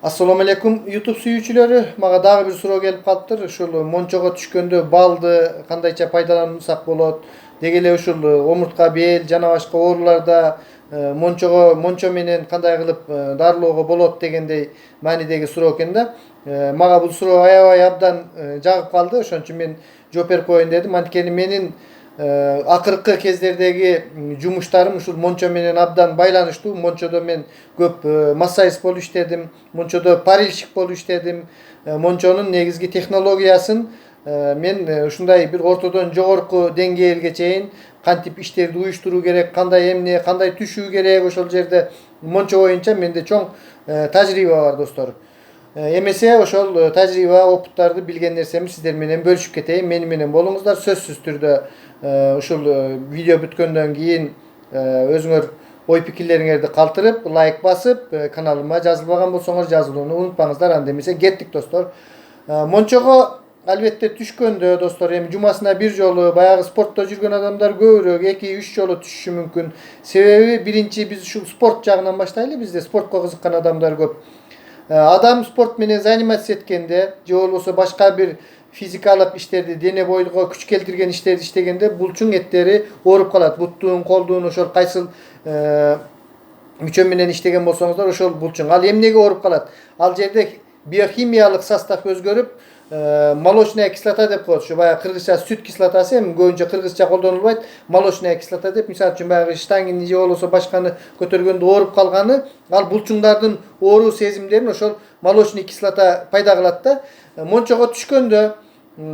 Assalamu alaikum YouTube suyucuları. Maga dagы bir суроо келип калыптыр. Ушул мончого түшкөндө балды кандайча пайдалансак болот? Деги эле ушул омуртка, бел жана башка ооруларда мончо менен кандай кылып дарылоого болот дегендей маанидеги суроо экен да. Мага бул суроо аябай абдан жагып калды. Ошон үчүн мен жооп берип коеюн дедим. Анткени менин акыркы кездердеги жумуштарым ушул мончо менен абдан байланыштуу. Мончодо мен көп массажист болуп иштедим. Мончодо парильщик болуп иштедим. Мончонун негизги технологиясын мен ушундай бир ортодон жогорку деңгээлге чейин кантип иштерди уюштуруу керек, кандай эмне, кандай түшүү керек, ошол жерде мончо боюнча менде чоң тажрыйба бар достор. Эмесе ошол тажрыйба, опыттарды билген нерсеми сиздер менен бөлүшүп кетейин. Мени менен болуңуздар. Сөзсүз түрдө ушул видео бүткөндөн кийин өзүңөр ой пикирлериңерди калтырып, лайк басып, каналыма жазылбаган болсоңор жазылууну унутпаңыздар. Анда эмесе кеттик достор. Мончого албетте түшкөндө достор, эми жумасына бир жолу баягы спортто жүргөн адамдар көбүрөөк 2-3 жолу түшүшү мүмкүн. Себеби биринчи биз ушул спорт жагынан баштайлы. Бизде спортко кызыккан адамдар көп. Адам спорт менен заниматься эткенде же болбосо башка бир физикалык иштерди, дене боюга күч келтирген иштерди иштегенде булчуң эттери ооруп калат. Буттун, колдун ошол кайсыл мүчө менен иштеген болсоңуздар ошол булчуң. Ал эмнеге ооруп калат? Ал жерде биохимиялык состав өзгөрүп, молочная кислота деп коет. Ушу баягы кыргызча сүт кислотасы, эми көбүнчө кыргызча колдонулбайт. Молочная кислота деп, мисалы үчүн баягы штангини же болбосо башканы көтөргөндө ооруп калганы, ал булчуңдардын ооруу сезимдерин ошол молочный кислота пайда кылат да. Мончого түшкөндө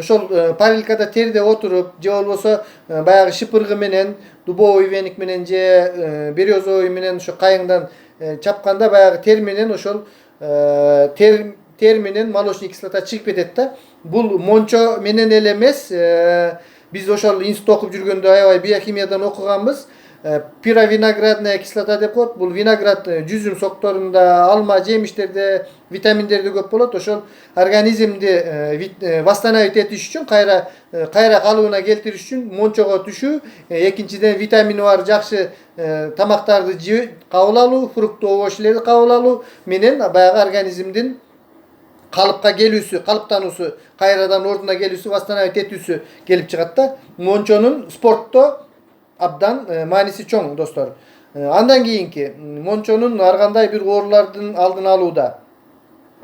ошол парилкада терде отуруп же болбосо баягы шыпыргы менен, дубовый веник менен же березовый менен ошо кайыңдан чапканда баягы тер менен ошол тер менен молочный кислота чыгып кетет да. Бул мончо менен эле эмес, биз ошол институт окуп жүргөндө аябай биохимиядан окуганбыз. Пировиноградная кислота деп коет. Бул виноград жүзүм сокторунда, алма жемиштерде витаминдерди көп болот. Ошол организмди восстановить этиш үчүн, кайра калыбына келтириш үчүн мончого түшүү, экинчиден витамини бар жакшы тамактарды кабыл алуу, фруктовый овощлерди кабыл алуу менен баягы организмдин калыпка келүүсү, калыптануусу, кайрадан ордуна келүүсү, восстановить этүүсү келип чыгат да. Мончонун спортто абдан мааниси чоң достор. Андан кийинки мончонун ар кандай бир оорулардын алдын алууда.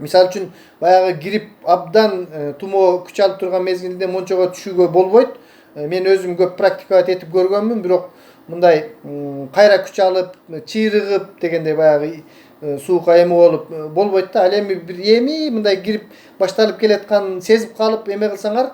Мисалы үчүн баягы грипп абдан тумоо күч алып турган мезгилинде мончого түшүүгө болбойт. Мен өзүм көп практиковать этип көргөнмүн, бирок мындай кайра күч алып, чыйрыгып дегендей баягы суука эме болуп болбойт да. Ал эми бир мындай грипп башталып келатканын сезип калып эме кылсаңар,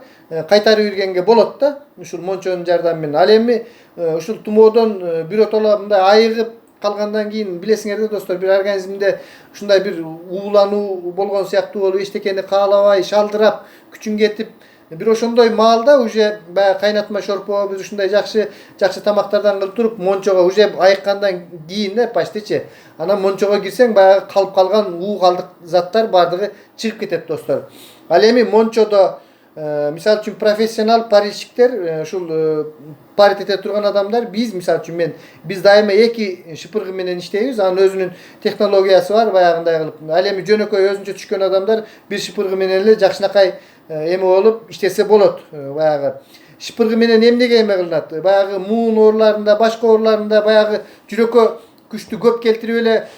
кайтарып иргенге болот да, ушул мончонун жардамы менен. Ал эми ушул тумоодон биротоло мындай айыгып калгандан кийин билесиңер да достор, бир организмде ушундай бир уулануу болгон сыяктуу болуп, эчтекени каалабай, шалдырап, күчүң кетип, бир ошондой маалда уже баягы кайнатма шорпо, биз ушундай жакшы тамактардан кылып туруп, мончого уже айыккандан кийин да почтичи, анан мончого кирсең баягы калып калган уу калдык заттар бардыгы чыгып кетет достор. Ал эми мончодо мисалы үчүн профессионал парильщиктер, ушул парить эте турган адамдар, биз мисалы үчүн биз дайыма 2 шыпыргы менен иштейбиз. Анын өзүнүн технологиясы бар, баягындай кылып. Ал эми жөнөкөй өзүнчө түшкөн адамдар бир шыпыргы менен эле жакшынакай эме болуп иштесе болот. Баягы шыпыргы менен эмнеге эме кылынат? Баягы муун ооруларында, башка ооруларында баягы жүрөккө күчтү көп келтирип эле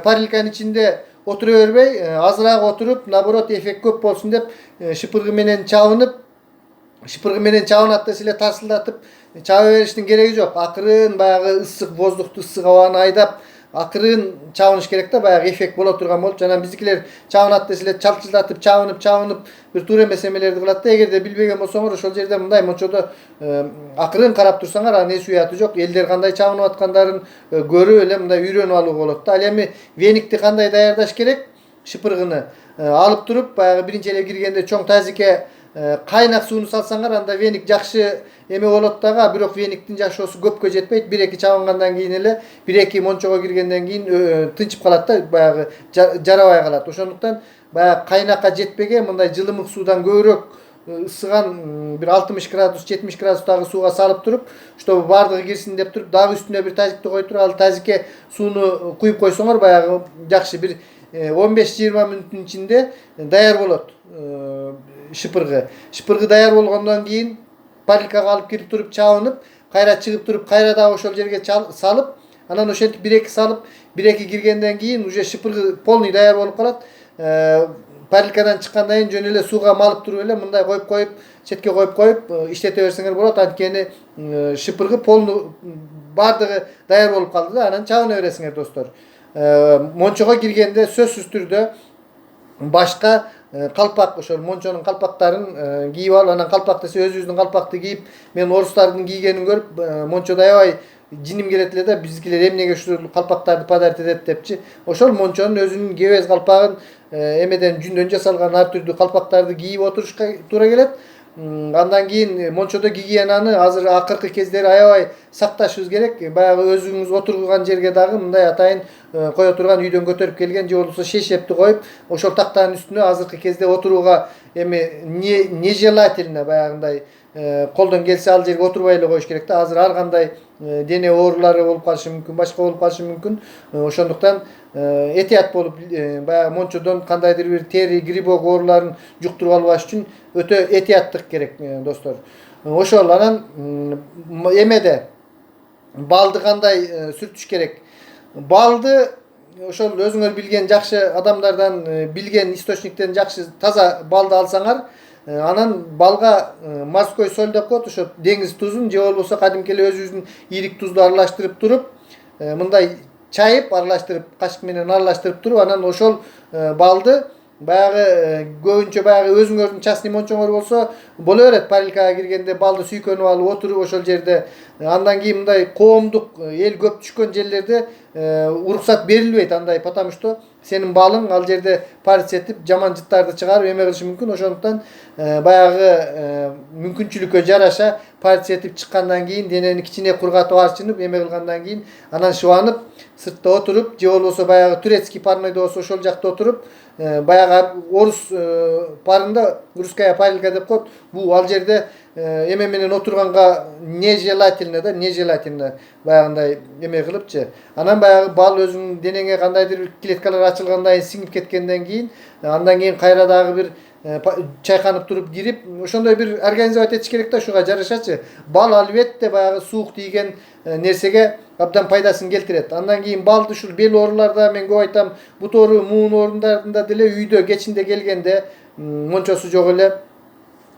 парилканын ичинде отура бербей, азыраак отуруп, наоборот эффект көп болсун деп шыпыргы менен чабынып, шыпыргы менен чабынат десе эле тарсылдатып чаба бериштин кереги жок. Акырын баягы ысык воздухту, ысык абаны айдап, акырын чабыныш керек да, баягы эффект боло турган болуп. Жана биздикилер чабынат десе эле чалчылдатып, чабынып бир туура эмес эмелерди кылат да. Эгерде билбеген болсоңор, ошол жерде мындай мончодо акырын карап турсаңар, анын эч уяты жок. Элдер кандай чабынып аткандарын көрүп эле мындай үйрөнүп алууга болот да. Ал эми веникти кандай даярдаш керек? Шыпыргыны алып туруп, баягы биринчи эле киргенде чоң тазике кайнак сууну салсаңар, анда веник жакшы эме болот дагы, бирок вениктин жашоосу көпкө жетпейт. 1-2 чабынгандан кийин эле, 1-2 мончого киргенден кийин тынчып калат да, баягы жарабай калат. Ошондуктан баягы кайнакка жетпеген мындай жылымык суудан көбүрөөк ысыган бир 60 градус, 70 градустагы сууга салып туруп, чтобы бардыгы кирсин деп туруп, дагы үстүнө бир тазикти коюп туруп, ал тазике сууну куюп койсоңор, баягы жакшы бир 15-20 minüttün içinde dayar bolat şıpırgı. Şıpırgı dayar bolgandan keyin parilkaga alıp kirip turup çabınıp kayra çıkıp turup kayra da oşol жерге salıp anan oşentip 1-2 salıp 1-2 kirgenden keyin уже şıpırgı polный dayar bolup kalat. Parilkadan çıkkandan keyin жөн эле сууга малып туруп эле мындай коюп четке коюп иштете берсеңер болот. Анткени шыпыргы полный бардыгы даяр болуп калды да анан чабына бересиңер достор. Мончого киргенде сөзсүз түрдө башка калпак ошол мончонун калпактарын кийип алып анан калпак десе өзүбүздүн калпакты кийип мен орустардын кийгенин көрүп мончодо аябай жиним келет эле да биздикилер эмнеге ушул калпактарды подарить этет депчи. Ошол мончонун өзүнүн кебез калпагын эмеден жүндөн жасалган ар түрдүү калпактарды кийип отурушка туура келет. Андан кийин мончодо кийген аны азыр акыркы кездери аябай сакташыбыз керек. Баягы өзүңүз отурган жерге дагы мындай атайын кое турган үйдөн көтөрүп келген же болбосо шешепти коюп ошол тактанын үстүнө азыркы кезде отурууга эми нежелательно баягындай колдон келсе ал жерге отурбай эле коюш керек да. Азыр ар кандай дене оорулары болуп калышы мүмкүн, башка болуп калышы мүмкүн. Ошондуктан этият болуп баягы мончодон кандайдыр бир тери, грибок ооруларын жуктуруп албаш үчүн өтө этияттык керек достор. Ошол анан эмеде балды кандай сүртүш керек? Балды ошол өзүңөр билген жакшы адамдардан билген источниктен жакшы таза балды алсаңар, анан балга морской соль деп коет, ошо деңиз тузун же болбосо кадимки эле өзүбүздүн ийрик тузду аралаштырып туруп, мындай чайып аралаштырып, кашык менен аралаштырып туруп, анан ошол балды баягы көбүнчө баягы өзүңөрдүн частный мончоңор болсо боло берет. Парилкага киргенде балды сүйкөнүп алып отуруп ошол жерде андан кийин мындай коомдук эл көп түшкөн жерлерде уруксат берилбейт андай, потому что сенин балың ал жерде парить этип жаман жыттарды чыгарып эме кылышы мүмкүн. Ошондуктан баягы мүмкүнчүлүккө жараша парить этип чыккандан кийин денени кичине кургатып арчынып эме кылгандан кийин анан шыбанып сыртта отуруп же болбосо баягы турецкий парныйда болсо ошол жакта отуруп баягы орус парында русская парилка деп коет. Бул ал жерде эме менен отурганга нежелательно да, нежелательно баягындай эме кылыпчы. Анан баягы бал өзүнүн денеңе кандайдыр бир клеткалар ачылгандан кийин сиңип кеткенден кийин андан кийин кайра дагы бир чайканып туруп кирип ошондой бир организовать этиш керек да ушуга жарашачы. Бал албетте баягы суук тийген нерсеге абдан пайдасын келтирет. Андан кийин балды ушул бел ооруларда мен көп айтам, бут оору, муун оорундарында деле үйдө кечинде келгенде мончосу жок эле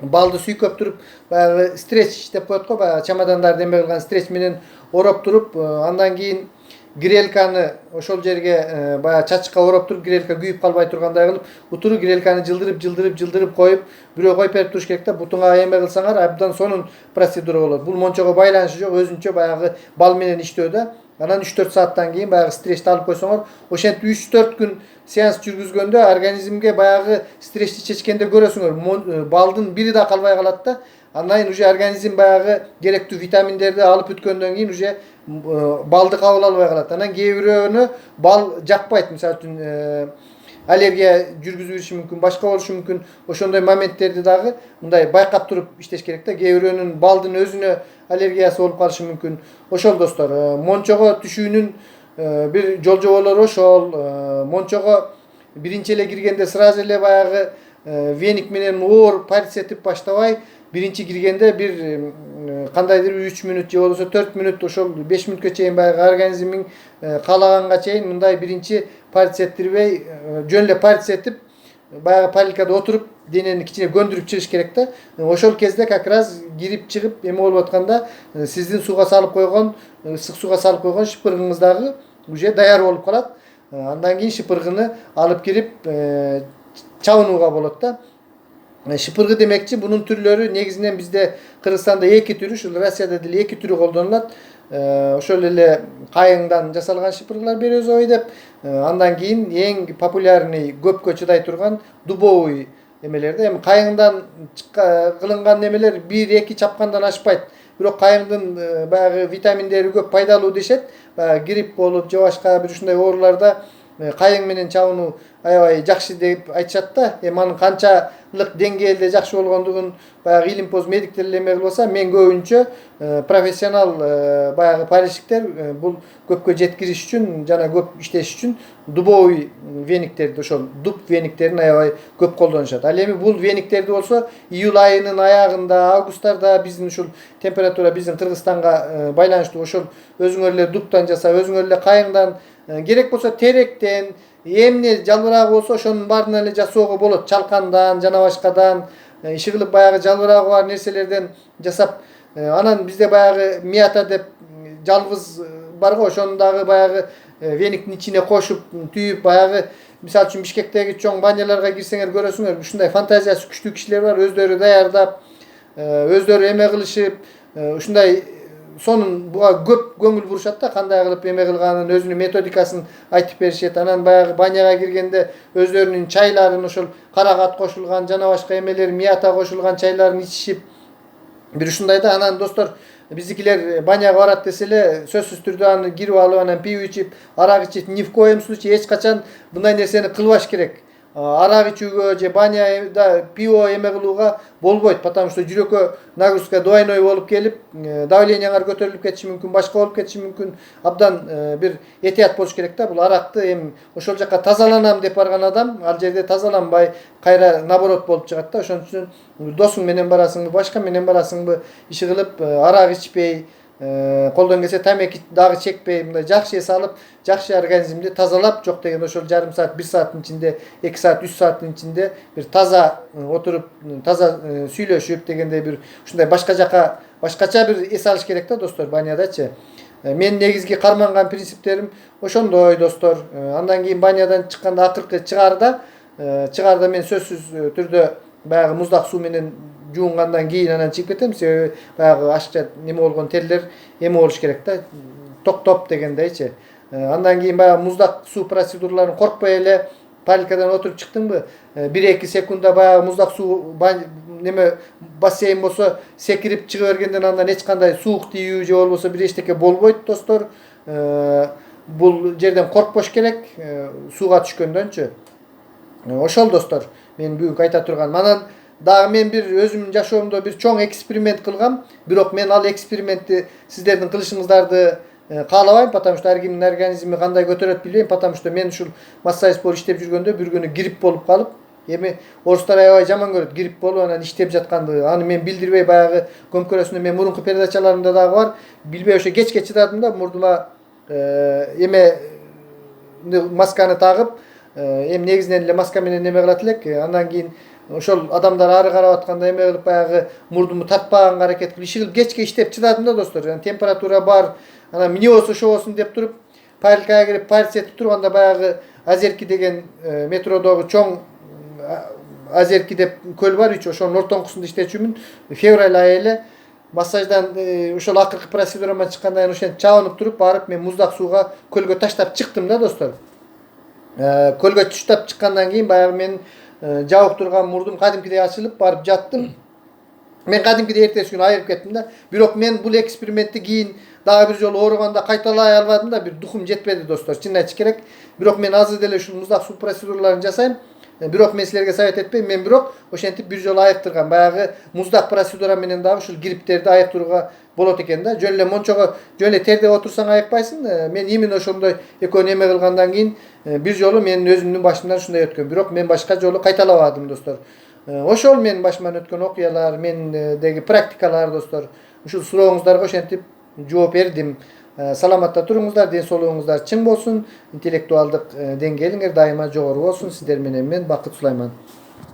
балды сүйкөп туруп баягы стреч деп коет го, баягы чамадандарды эме кылган стреч менен ороп туруп андан кийин грелканы ошол жерге баягы чачыкка ороп туруп грелка күйүп калбай тургандай кылып утуру грелканы жылдырып коюп бирөө коюп берип туруш керек да. Бутуңа эме кылсаңар абдан сонун процедура болот. Бул мончого байланышы жок, өзүнчө баягы бал менен иштөө да. Анан 3-4 сааттан кийин баягы стреçти алып койсоңор, ошентип 3-4 күн сеанс жүргүзгөндө организмге баягы стреçти чечкенде көрөсүңөр, балдын бири да калбай калат да. Андан кийин уже организм баягы керектүү витаминдерди алып бүткөндөн кийин уже балды кабыл албай калат. Анан кээ бирөөнү бал жакпайт, мисалы үчүн аллергия жүргүзүп бериши мүмкүн, башка болушу мүмкүн. Ошондой моменттерди дагы мындай байкап туруп иштеш керек да. Кээ бирөөнүн балдын өзүнө аллергиясы болуп калышы мүмкүн. Ошол достор, мончого түшүүнүн бир жол жоболору ошол. Мончого биринчи эле киргенде сразу эле баягы веник менен оор парить этип баштабай, биринчи киргенде бир кандайдыр 3 мүнөт же болбосо 4 мүнөт ошол 5 мүнөткө чейин баягы организмиң каалаганга чейин мындай биринчи парить эттирбей жөн эле парить этип баягы парилкада отуруп денени кичине көндүрүп чыгыш керек да. Ошол кезде как раз кирип чыгып эме болуп атканда сиздин сууга салып койгон, ысык сууга салып койгон шыпыргыңыз дагы уже даяр болуп калат. Андан кийин шыпыргыны алып кирип чабынууга болот да. Шыпыргы демекчи, бунун түрлөрү негизинен бизде Кыргызстанда 2 түрү, ушул Россияда деле 2 түрү колдонулат. Ошол эле кайыңдан жасалган шыпыргылар березовый деп, андан кийин эң популярный көпкө чыдай турган дубовый эмелерде. Эми кайыңдан кылынган немелер 1-2 чапкандан ашпайт. Бирок кайыңдын баягы витаминдери көп пайдалуу дешет. Баягы грипп болуп же башка бир ушундай ооруларда kayın menen çabınуу aябай жакшы деп айтышат да. Эми анын канчалык деңгээлде жакшы болгондугун баягы илимпоз медиктер эле эме кылып алса, мен көбүнчө профессионал баягы париждиктер бул көпкө жеткириш үчүн жана көп иштеш үчүн дубовый вениктерди, ошол дуб вениктерин аябай көп колдонушат. Ал эми бул вениктерди болсо июль айынын аягында, августтарда биздин ушул температура биздин Кыргызстанга байланыштуу ошол өзүңөр эле дубтан жаса, өзүңөр эле кайыңдан, керек болсо теректен, эмне жалбырагы болсо ошонун баарынан эле жасоого болот. Чалкандан, жана башкадан, иши кылып баягы жалбырагы бар нерселерден жасап, анан бизде баягы мята деп жалбыз бар го, ошону дагы баягы вениктин ичине кошуп, түйүп баягы, мисалы үчүн Бишкектеги чоң баняларга кирсеңер көрөсүңөр, ушундай фантазиясы күчтүү кишилер бар, өздөрү даярдап, өздөрү эме кылышып, ушундай сонун буга көп көңүл бурушат да, кандай кылып эме кылганын, өзүнүн методикасын айтып беришет. Анан баягы баняга киргенде өздөрүнүн чайларын, ошол каракат кошулган, жана башка эмелер, мята кошулган чайларын ичишип, бир ушундай да. Анан достор, биздикилер баняга барат десе эле сөзсүз түрдө аны кирип алып, анан пиво ичип, арак ичип, ни в коем случае эч качан мындай нерсени кылбаш керек. Арак ичүүгө же баняда пиво эме кылууга болбойт, потому что жүрөккө нагрузка двойной болуп келип, давлениеңер көтөрүлүп кетиши мүмкүн, башка болуп кетиши мүмкүн. Абдан бир этият болуш керек да. Бул аракты эми ошол жака тазаланам деп барган адам ал жерде тазаланбай, кайра наоборот болуп чыгат да. Ошон үчүн досуң менен барасыңбы, башка менен барасыңбы, иши кылып арак ичпей, колдон келсе тамеки дагы чекпей, мындай жакшы эс алып, жакшы организмди тазалап, жок деген ошол жарым саат, 1 сааттын ичинде, 2 саат, 3 сааттын ичинде бир таза отуруп, таза сүйлөшүп дегендей бир ушундай башка жака, башкача бир эс алыш керек да достор банядачы. Мен негизги карманган принциптерим ошондой достор. Андан кийин банядан чыкканда акыркы чыгаарда мен сөзсүз түрдө баягы муздак суу менен жуунгандан кийин анан чыгып кетем. Себеби баягы ашыкча неме болгон терлер эме болуш керек да, токтоп дегендейчи. Андан кийин баягы муздак суу процедураларын коркпой эле палкадан отуруп чыктыңбы, 1-2 секундда баягы муздак суу неме бассейн болсо секирип чыга бергенден андан эч кандай суук тийүү же болбосо бир эчтеке болбойт достор. Бул жерден коркпош керек сууга түшкөндөнчү. Ошол достор мен бүгүнкү айта турганым. Анан дагы мен бир өзүмдүн жашоомдо бир чоң эксперимент кылгам, бирок мен ал экспериментти сиздердин кылышыңыздарды каалабайм, потому что ар кимдин организми кандай көтөрөт билбейм, потому что мен ушул массаж спор иштеп жүргөндө бир күнү грипп болуп калып, эми орустар аябай жаман көрөт грипп болуп анан иштеп жатканды. Аны мен билдирбей баягы көмкөрөсүндө мен мурунку передачаларымда дагы бар, билбей ошо кечке чыдадым да, мурдума эме масканы тагып, эми негизинен эле маска менен неме кылат элек. Андан кийин ошол адамдар ары карап атканда эме кылып баягы мурдумду тартпаганга аракет кылып, иши кылып кечке иштеп чыдадым да достор. Температура бар, анан эмне болсо ошо болсун деп туруп, парилкага кирип парить этип турганда баягы Азерки деген метродогу чоң Азерки деп көл бар, ошонун ортоңкусунда иштечүмүн. Февраль айы эле массаждан ошол акыркы процедураман чыккандан кийин ошентип чабынып туруп барып мен муздак сууга көлгө таштап чыктым да достор. Көлгө таштап чыккандан кийин баягы мен жабык турган мурдум кадимкидей ачылып барып жаттым. Мен кадимкидей эртеси күнү айырып кеттим да. Бирок мен бул экспериментти кийин дагы бир жолу ооруганда кайталай албадым да, бир духум жетпеди достор. Чынын айтыш керек. Бирок мен азыр деле ушул муздак суу процедураларын жасайм. Бирок мен силерге совет этпейм. Мен бирок ошентип бир жолу айыктыргам. Баягы муздак процедура менен дагы ушул грипптерди айыктырууга болот экен да. Жөн эле мончого, жөн эле терде отурсаң айыкпайсың. Мен именно ошондой экөөнү эме кылгандан кийин бир жолу менин өзүмдүн башымдан ушундай өткөн. Бирок мен башка жолу кайталабадым достор. Ошол менин башыман өткөн окуялар, мендеги практикалар достор. Ушул сурооңуздарга ошентип жооп бердим. Саламатта туруңуздар, ден соолугуңуздар чың болсун, интеллектуалдык деңгээлиңер дайыма жогору болсун. Сиздер менен мен Бакыт Сулайман.